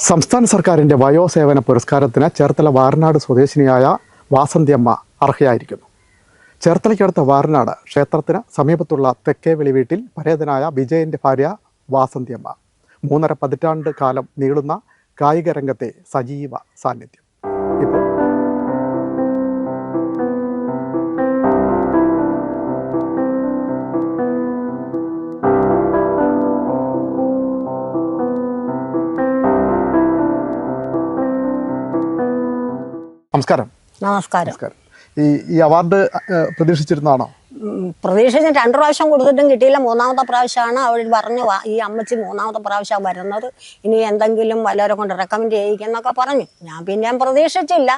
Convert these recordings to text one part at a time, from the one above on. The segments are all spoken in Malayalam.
സംസ്ഥാന സർക്കാരിൻ്റെ വയോസേവന പുരസ്കാരത്തിന് ചേർത്തല വാരനാട് സ്വദേശിനിയായ വാസന്തിയമ്മ അർഹയായിരിക്കുന്നു. ചേർത്തലയ്ക്കടുത്ത വാരനാട് ക്ഷേത്രത്തിന് സമീപത്തുള്ള തെക്കേവിളി വീട്ടിൽ പരേതനായ വിജയൻ്റെ ഭാര്യ വാസന്തിയമ്മ 3.5 പതിറ്റാണ്ട് കാലം നീളുന്ന കായിക രംഗത്തെ സജീവ സാന്നിധ്യം. ഇപ്പോൾ നമസ്കാരം. നമസ്കാരം. ഈ അവാർഡ് പ്രതീക്ഷിച്ചിരുന്നതാണോ? പ്രതീക്ഷിച്ച് 2 പ്രാവശ്യം കൊടുത്തിട്ടും കിട്ടിയില്ല. 3ാമത്തെ പ്രാവശ്യമാണ് അവർ പറഞ്ഞു ഈ അമ്മച്ചി 3ാമത്തെ പ്രാവശ്യം വരുന്നത്, ഇനി എന്തെങ്കിലും വല്ലവരെ കൊണ്ട് റെക്കമെൻഡ് ചെയ്യിക്കുന്നൊക്കെ പറഞ്ഞു. ഞാൻ പിന്നെയും പ്രതീക്ഷിച്ചില്ല.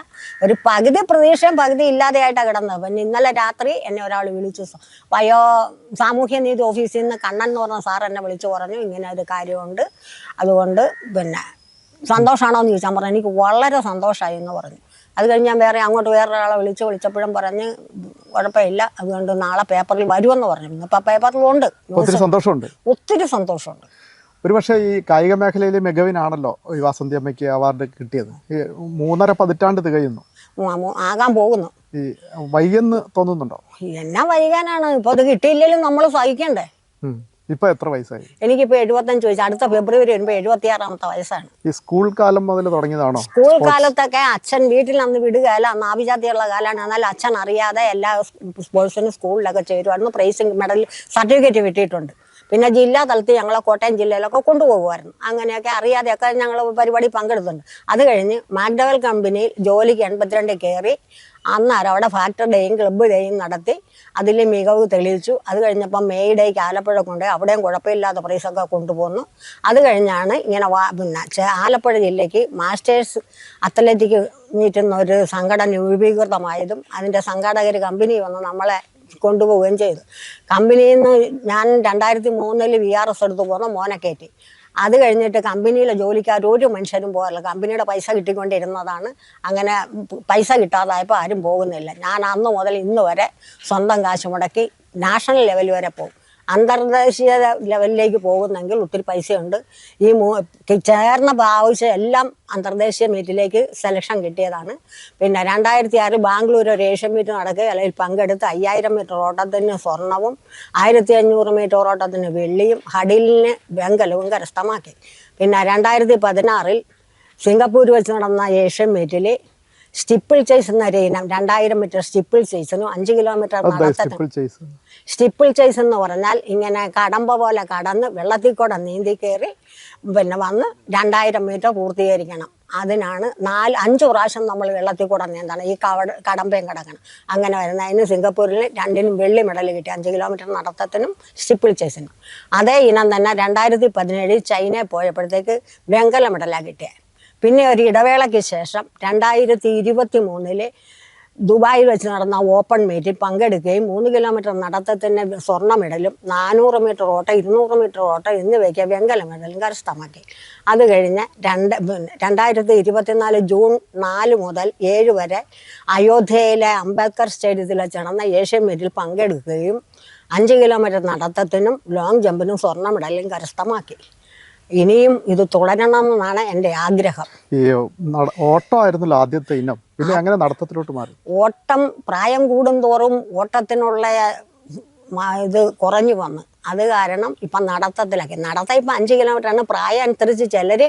ഒരു പകുതി പ്രതീക്ഷയും പകുതി ഇല്ലാതെയായിട്ടാണ് കിടന്നത്. പിന്നെ ഇന്നലെ രാത്രി എന്നെ ഒരാൾ വിളിച്ചു, സാമൂഹ്യനീതി ഓഫീസിൽ നിന്ന് കണ്ണൻ എന്ന് പറഞ്ഞ സാർ എന്നെ വിളിച്ചു പറഞ്ഞു, ഇങ്ങനെ ഒരു കാര്യമുണ്ട്, അതുകൊണ്ട് പിന്നെ സന്തോഷമാണോ എന്ന് ചോദിച്ചാൽ പറഞ്ഞു. എനിക്ക് വളരെ സന്തോഷമായി എന്ന് പറഞ്ഞു. അത് കഴിഞ്ഞ് ഞാൻ വേറൊരാളെ വിളിച്ചപ്പോഴും പറഞ്ഞ് കുഴപ്പമില്ല, അതുകൊണ്ട് നാളെ പേപ്പറിൽ വരുമെന്ന് പറഞ്ഞു. ഇന്നിപ്പോൾ പേപ്പറിലുണ്ട്. ഒത്തിരി സന്തോഷമുണ്ട്. ഒരുപക്ഷെ ഈ കായിക മേഖലയിലെ മികവിനാണല്ലോ ഈ വാസന്തിയമ്മയ്ക്ക് അവാർഡ് കിട്ടിയത്. 3.5 പതിറ്റാണ്ട് തികയുന്നു, ആകാൻ പോകുന്നു. ഈ വൈകുന്നു തോന്നുന്നുണ്ടോ? എന്നാ വൈകാനാണ്, ഇപ്പോൾ അത് കിട്ടിയില്ലെങ്കിലും നമ്മൾ സഹിക്കണ്ടേ. ഇപ്പൊ എത്ര വയസ്സായി? എനിക്കിപ്പോ 75 വയസ്സ്. അടുത്ത ഫെബ്രുവരി വരുമ്പോ 76ാമത്തെ വയസ്സാണ്. ഈ സ്കൂൾ കാലം മുതൽ തുടങ്ങിയതാണോ? സ്കൂൾ കാലത്തൊക്കെ അച്ഛൻ വീട്ടിൽ അന്ന് വിടുകയല്ല, അന്ന് ആഭിജാതിയുള്ള കാലമാണ്. എന്നാൽ അച്ഛൻ അറിയാതെ എല്ലാ സ്പോർട്സിനും സ്കൂളിലൊക്കെ ചേരുമായിരുന്നു. പ്രൈസിങ് മെഡൽ സർട്ടിഫിക്കറ്റ് കിട്ടിയിട്ടുണ്ട്. പിന്നെ ജില്ലാ തലത്തിൽ ഞങ്ങളെ കോട്ടയം ജില്ലയിലൊക്കെ കൊണ്ടുപോകുമായിരുന്നു. അങ്ങനെയൊക്കെ അറിയാതെയൊക്കെ ഞങ്ങൾ പരിപാടി പങ്കെടുത്തിട്ടുണ്ട്. അത് കഴിഞ്ഞ് മാക്ഡവൽ കമ്പനിയിൽ ജോലിക്ക് 82 കയറി. അന്നേരം അവിടെ ഫാക്ടറി ഡേയും ക്ലബ്ബ് ഡേയും നടത്തി അതിൽ മികവ് തെളിയിച്ചു. അത് കഴിഞ്ഞപ്പം മെയ് ഡേക്ക് ആലപ്പുഴ കൊണ്ട് അവിടെയും കുഴപ്പമില്ലാത്ത പ്രൈസൊക്കെ കൊണ്ടുപോന്നു. അത് കഴിഞ്ഞാണ് ഇങ്ങനെ പിന്നെ ആലപ്പുഴ ജില്ലയ്ക്ക് മാസ്റ്റേഴ്സ് അത്ലറ്റിക് മീറ്റുന്നൊരു സംഘടന രൂപീകൃതമായതും അതിൻ്റെ സംഘാടകർ കമ്പനി വന്ന് നമ്മളെ കൊണ്ടുപോവുകയും ചെയ്തു. കമ്പനിയിൽ നിന്ന് ഞാൻ 2003 VRS എടുത്ത് പോന്ന മോനെ കയറ്റി. അത് കഴിഞ്ഞിട്ട് കമ്പനിയിലെ ജോലിക്കാർ ഒരു മനുഷ്യരും പോകാറില്ല. കമ്പനിയുടെ പൈസ കിട്ടിക്കൊണ്ടിരുന്നതാണ്. അങ്ങനെ പൈസ കിട്ടാതായപ്പോൾ ആരും പോകുന്നില്ല. ഞാൻ അന്ന് മുതൽ ഇന്ന് വരെ സ്വന്തം കാശ് മുടക്കി നാഷണൽ ലെവൽ വരെ പോകും. അന്തർദേശീയ ലെവലിലേക്ക് പോകുന്നെങ്കിൽ ഒത്തിരി പൈസയുണ്ട്. ഈ ചേർന്ന ആവശ്യം എല്ലാം അന്തർദേശീയ മീറ്റിലേക്ക് സെലക്ഷൻ കിട്ടിയതാണ്. പിന്നെ 2006 ബാംഗ്ലൂർ ഒരു ഏഷ്യൻ മീറ്റ് നടക്കുക, അല്ലെങ്കിൽ പങ്കെടുത്ത് 5000 മീറ്റർ ഓട്ടത്തിന് സ്വർണവും 1500 മീറ്റർ ഓട്ടത്തിന് വെള്ളിയും ഹഡിലിന് വെങ്കലവും കരസ്ഥമാക്കി. പിന്നെ 2016 സിംഗപ്പൂർ വെച്ച് നടന്ന ഏഷ്യൻ മീറ്റിൽ സ്റ്റിപ്പിൾ ചേസ് എന്നൊരു ഇനം 2000 മീറ്റർ സ്റ്റിപ്പിൾ ചേസിനും 5 കിലോമീറ്റർ നടത്തത്തിനും. സ്റ്റിപ്പിൾ ചേസ് എന്ന് പറഞ്ഞാൽ ഇങ്ങനെ കടമ്പ പോലെ കടന്ന് വെള്ളത്തിൽ കൂടെ നീന്തി കയറി പിന്നെ വന്ന് 2000 മീറ്റർ പൂർത്തീകരിക്കണം. അതിനാണ് 5 പ്രാവശ്യം നമ്മൾ വെള്ളത്തിൽ കൂടെ നീന്തണം. ഈ കടമ്പയും കിടക്കണം. അങ്ങനെ വരുന്ന അതിന് സിംഗപ്പൂരിൽ 2നും വെള്ളി മെഡൽ കിട്ടി, 5 കിലോമീറ്റർ നടത്തത്തിനും സ്റ്റിപ്പിൾ ചേസിനും. അതേ ഇനം തന്നെ 2017 ചൈനയിൽ പോയപ്പോഴത്തേക്ക് വെങ്കല മെഡലാണ് കിട്ടിയത്. പിന്നെ ഒരു ഇടവേളയ്ക്ക് ശേഷം 2023 ദുബായിൽ വെച്ച് നടന്ന ഓപ്പൺ മീറ്റിൽ പങ്കെടുക്കുകയും 3 കിലോമീറ്റർ നടത്തത്തിന് സ്വർണ്ണ മെഡലും 400 മീറ്റർ ഓട്ടം 200 മീറ്റർ ഓട്ടം എന്നിവയ്ക്ക് വെങ്കല മെഡലും കരസ്ഥമാക്കി. അത് കഴിഞ്ഞ് 2024 ജൂൺ 4 മുതൽ 7 വരെ അയോധ്യയിലെ അംബേദ്കർ സ്റ്റേഡിയത്തിൽ വെച്ച് നടന്ന ഏഷ്യൻ മീറ്റിൽ പങ്കെടുക്കുകയും 5 കിലോമീറ്റർ നടത്തത്തിനും ലോങ് ജമ്പിനും സ്വർണ്ണ മെഡലും കരസ്ഥമാക്കി. ഇനിയും ഇത് തുടരണമെന്നാണ് എൻ്റെ ആഗ്രഹം. ഈ ഓട്ടം ആയിരുന്നല്ലോ ആദ്യത്തെ ഇനം, പിന്നെ അങ്ങനെ നടത്തത്തിലോട്ട് മാറി. ഓട്ടം പ്രായം കൂടുന്തോറും ഓട്ടത്തിനുള്ള ഇത് കുറഞ്ഞു വന്നു. അത് കാരണം ഇപ്പം നടത്തത്തിലാക്കി. നടത്തം ഇപ്പം 5 കിലോമീറ്ററാണ്. പ്രായം അനുസരിച്ച് ചിലർ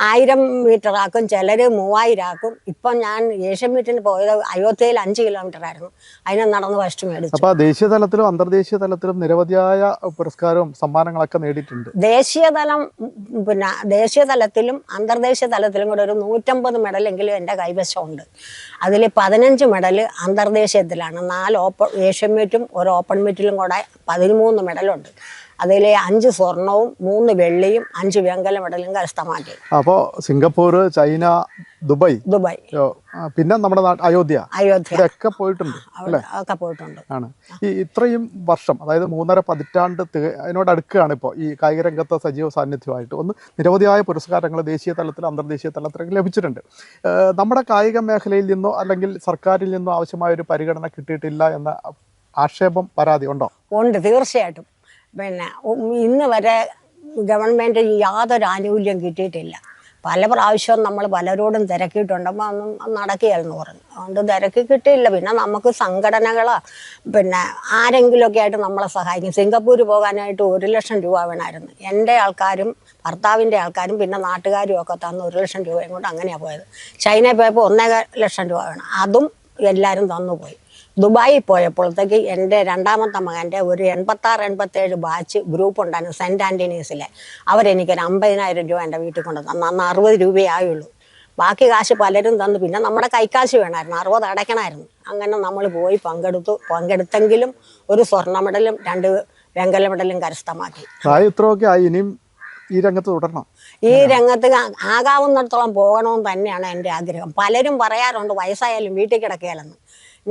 1000 മീറ്റർ ആക്കും, ചിലർ 3000 ആക്കും. ഇപ്പം ഞാൻ ഏഷ്യൻ മീറ്റിന് പോയത് അയോധ്യയിൽ 5 കിലോമീറ്റർ ആയിരുന്നു. അതിനെ നടന്ന് ഫസ്റ്റ് മേടിച്ചു. അപ്പോൾ ദേശീയ തലത്തിലും അന്തർദേശീയ തലത്തിലും നിരവധിയായ പുരസ്കാരവും സമ്മാനങ്ങളൊക്കെ നേടിയിട്ടുണ്ട്. പിന്നെ ദേശീയ തലത്തിലും അന്തർദേശീയ തലത്തിലും കൂടെ ഒരു 150 മെഡലെങ്കിലും എൻ്റെ കൈവശമുണ്ട്. അതിൽ 15 മെഡൽ അന്തർദേശീയത്തിലാണ്. 4 ഏഷ്യൻ മീറ്റും ഒരു ഓപ്പൺ മീറ്റിലും കൂടെ 13 മെഡലുണ്ട്. അതിൽ 5 സ്വർണവും 3 വെള്ളിയും 5 വെങ്കല മെഡലും കരസ്ഥമാക്കി. അപ്പോൾ സിംഗപ്പൂർ, ചൈന, ദുബായ്, പിന്നെ നമ്മുടെ അയോധ്യ ഒക്കെ പോയിട്ടുണ്ട് അല്ലേ? ഒക്കെ പോയിട്ടുണ്ട്. ആണ് ഈ ഇത്രയും വർഷം, അതായത് 3.5 പതിറ്റാണ്ട് അതിനോട് അടുക്കുകയാണ് ഇപ്പോൾ ഈ കായിക രംഗത്തെ സജീവ സാന്നിധ്യമായിട്ട്. നിരവധിയായ പുരസ്കാരങ്ങൾ ദേശീയ തലത്തിലും അന്തർദേശീയ തലത്തിലൊക്കെ ലഭിച്ചിട്ടുണ്ട്. നമ്മുടെ കായിക മേഖലയിൽ നിന്നോ അല്ലെങ്കിൽ സർക്കാരിൽ നിന്നോ ആവശ്യമായ ഒരു പരിഗണന കിട്ടിയിട്ടില്ല എന്ന ആക്ഷേപം, പരാതി ഉണ്ടോ? ഉണ്ട്, തീർച്ചയായിട്ടും. പിന്നെ ഇന്ന് വരെ ഗവൺമെൻറ് യാതൊരു ആനുകൂല്യം കിട്ടിയിട്ടില്ല. പല പ്രാവശ്യവും നമ്മൾ പലരോടും തിരക്കിയിട്ടുണ്ട്. അപ്പോൾ ഒന്നും നടക്കുകയെന്ന് പറഞ്ഞു. അതുകൊണ്ട് തിരക്കി കിട്ടിയില്ല. പിന്നെ നമുക്ക് സംഘടനകളോ പിന്നെ ആരെങ്കിലുമൊക്കെ ആയിട്ട് നമ്മളെ സഹായിക്കും. സിംഗപ്പൂർ പോകാനായിട്ട് 1 ലക്ഷം രൂപ വേണമായിരുന്നു. എൻ്റെ ആൾക്കാരും ഭർത്താവിൻ്റെ ആൾക്കാരും പിന്നെ നാട്ടുകാരും ഒക്കെ തന്ന് 1 ലക്ഷം രൂപയും കൊണ്ട് അങ്ങനെയാണ് പോയത്. ചൈനയിൽ പോയപ്പോൾ 1,5 ലക്ഷം രൂപ വേണം. അതും എല്ലാവരും തന്നുപോയി. ദുബായിൽ പോയപ്പോഴത്തേക്ക് എൻ്റെ രണ്ടാമത്തെ മകൻ്റെ ഒരു 86-87 ബാച്ച് ഗ്രൂപ്പ് ഉണ്ടായിരുന്നു സെൻറ്റ് ആൻ്റണീസിലെ. അവരെനിക്കൊരു 50,000 രൂപ എൻ്റെ വീട്ടിൽ കൊണ്ട് തന്നു. അന്ന് 60 രൂപയേ ആയുള്ളൂ. ബാക്കി കാശ് പലരും തന്നു. പിന്നെ നമ്മുടെ കൈക്കാശ് വേണമായിരുന്നു, 60 അടയ്ക്കണമായിരുന്നു. അങ്ങനെ നമ്മൾ പോയി പങ്കെടുത്തെങ്കിലും ഒരു സ്വർണ്ണ മെഡലും 2 വെങ്കല മെഡലും കരസ്ഥമാക്കി. ഇത്രയൊക്കെ ആയി, ഇനിയും ഈ രംഗത്ത് തുടരണം. ഈ രംഗത്ത് ആകാവുന്നിടത്തോളം പോകണമെന്ന് തന്നെയാണ് എൻ്റെ ആഗ്രഹം. പലരും പറയാറുണ്ട് വയസ്സായാലും വീട്ടിൽ കിടക്കുകയില്ലെന്ന്.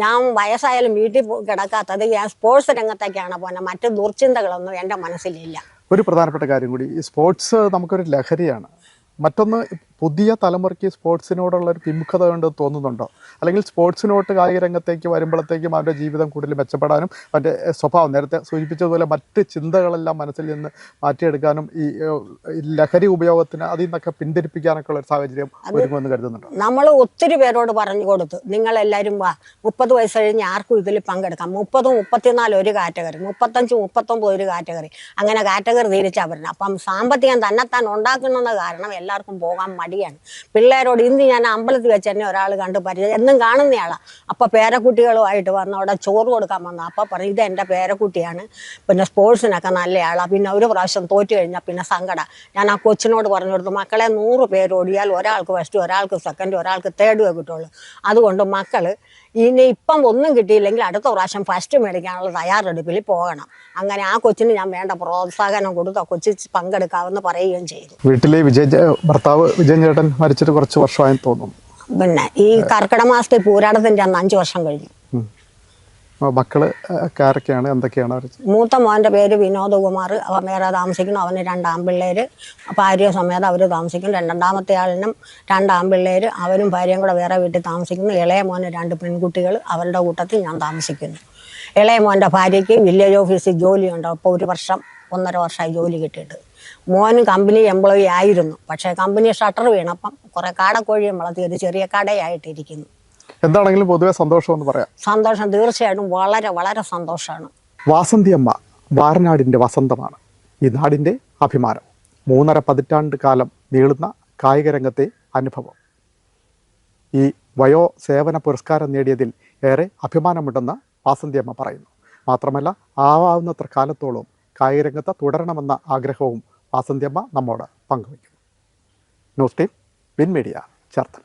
ഞാൻ വയസ്സായാലും വീട്ടിൽ കിടക്കാത്തത് ഞാൻ സ്പോർട്സ് രംഗത്തേക്കാണ് പോകുന്നത്. മറ്റ് ദുർചിന്തകളൊന്നും എൻ്റെ മനസ്സിലില്ല. ഒരു പ്രധാനപ്പെട്ട കാര്യം കൂടി, ഈ സ്പോർട്സ് നമുക്കൊരു ലഹരിയാണ്. മറ്റൊന്ന്, പുതിയ തലമുറയ്ക്ക് സ്പോർട്സിനോടുള്ള ഒരു വിമുഖത കൊണ്ട് തോന്നുന്നുണ്ടോ? അല്ലെങ്കിൽ സ്പോർട്സിനോട്ട് കായിക രംഗത്തേക്ക് വരുമ്പോഴത്തേക്കും അവരുടെ ജീവിതം കൂടുതൽ മെച്ചപ്പെടാനും അവൻ്റെ സ്വഭാവം നേരത്തെ സൂചിപ്പിച്ചതുപോലെ മറ്റ് ചിന്തകളെല്ലാം മനസ്സിൽ നിന്ന് മാറ്റിയെടുക്കാനും ഈ ലഹരി ഉപയോഗത്തിന് അതിൽ നിന്നൊക്കെ പിന്തിരിപ്പിക്കാനൊക്കെ ഉള്ള ഒരു സാഹചര്യം ഒരുങ്ങുമെന്ന് കരുതുന്നുണ്ടോ? നമ്മൾ ഒത്തിരി പേരോട് പറഞ്ഞു കൊടുത്തു, നിങ്ങളെല്ലാവരും വാ, 30 വയസ്സ് കഴിഞ്ഞ് ആർക്കും ഇതിൽ പങ്കെടുക്കാം. 30, 34 ഒരു കാറ്റഗറി, 35, 39 ഒരു കാറ്റഗറി, അങ്ങനെ കാറ്റഗറി തിരിച്ചാൽ വരുന്നത്. അപ്പം സാമ്പത്തികം തന്നെത്താൻ ഉണ്ടാക്കുന്നത് കാരണം എല്ലാവർക്കും പോകാൻ മടിയാണ്. പിള്ളേരോട് ഇന്ന് ഞാൻ അമ്പലത്തിൽ വെച്ച് തന്നെ ഒരാൾ കണ്ട് പരിചയം, എന്നും കാണുന്നയാളാണ്. അപ്പോൾ പേരക്കുട്ടികളുമായിട്ട് വന്ന് അവിടെ ചോറ് കൊടുക്കാൻ വന്നു. അപ്പോൾ പറയും ഇത് എൻ്റെ പേരക്കുട്ടിയാണ്, പിന്നെ സ്പോർട്സിനൊക്കെ നല്ലയാളാണ്. പിന്നെ ഒരു പ്രാവശ്യം തോറ്റു കഴിഞ്ഞാൽ പിന്നെ സങ്കടം. ഞാൻ ആ കൊച്ചിനോട് പറഞ്ഞു കൊടുത്തു, മക്കളെ 100 പേര് ഓടിയാൽ ഒരാൾക്ക് ഫസ്റ്റ്, ഒരാൾക്ക് സെക്കൻഡ്, ഒരാൾക്ക് തേർഡ് കിട്ടുള്ളൂ. അതുകൊണ്ട് മക്കൾ ഇപ്പം ഒന്നും കിട്ടിയില്ലെങ്കിൽ അടുത്ത പ്രാവശ്യം ഫസ്റ്റ് മേടിക്കാനുള്ള തയ്യാറെടുപ്പിൽ പോകണം. അങ്ങനെ ആ കൊച്ചിന് ഞാൻ വേണ്ട പ്രോത്സാഹനം കൊടുത്ത് ആ കൊച്ചി പങ്കെടുക്കാമെന്ന് പറയുകയും ചെയ്തു. വീട്ടിലെ ഭർത്താവ് വിജയൻ ചേട്ടൻ മരിച്ചിട്ട് കുറച്ച് വർഷമായി തോന്നുന്നു. പിന്നെ ഈ കർക്കിടക മാസത്തിൽ പൂരാടത്തിൻ്റെ അന്ന് 5 വർഷം കഴിഞ്ഞു. മക്കള് ആരൊക്കെയാണ്, എന്തൊക്കെയാണ്? മൂത്ത മോൻ്റെ പേര് വിനോദകുമാർ, അവൻ വേറെ താമസിക്കുന്നു. അവന് 2 ആൺപിള്ളേര്, ഭാര്യ സമേതം അവർ താമസിക്കുന്നു. രണ്ടാമത്തെ ആളിനും 2 ആൺപിള്ളേര്, അവനും ഭാര്യയും കൂടെ വേറെ വീട്ടിൽ താമസിക്കുന്നു. ഇളയ മോന് 2 പെൺകുട്ടികൾ, അവരുടെ കൂട്ടത്തിൽ ഞാൻ താമസിക്കുന്നു. ഇളയ മോൻ്റെ ഭാര്യയ്ക്ക് വില്ലേജ് ഓഫീസിൽ ജോലിയുണ്ട്. അപ്പോൾ 1 വർഷം 1.5 വർഷമായി ജോലി കിട്ടിയിട്ട്. മോന് കമ്പനി എംപ്ലോയി ആയിരുന്നു. പക്ഷേ കമ്പനി ഷട്ടർ വീണപ്പം കുറേ കാടക്കോഴിയും വളർത്തി ഒരു ചെറിയ കടയായിട്ടിരിക്കുന്നു. എന്താണെങ്കിലും പൊതുവെ സന്തോഷമെന്ന് പറയാം. സന്തോഷം, തീർച്ചയായിട്ടും വളരെ വളരെ സന്തോഷമാണ്. വാസന്തിയമ്മ വാരനാടിൻ്റെ വസന്തമാണ്, ഈ നാടിൻ്റെ അഭിമാനം. 3.5 പതിറ്റാണ്ട് കാലം നീളുന്ന കായിക രംഗത്തെ അനുഭവം. ഈ വയോസേവന പുരസ്കാരം നേടിയതിൽ ഏറെ അഭിമാനമുണ്ടെന്ന് വാസന്തിയമ്മ പറയുന്നു. മാത്രമല്ല, ആവാവുന്നത്ര കാലത്തോളം കായിക രംഗത്ത് തുടരണമെന്ന ആഗ്രഹവും വാസന്തിയമ്മ നമ്മോട് പങ്കുവയ്ക്കുന്നു. News team, win media, Cherthala.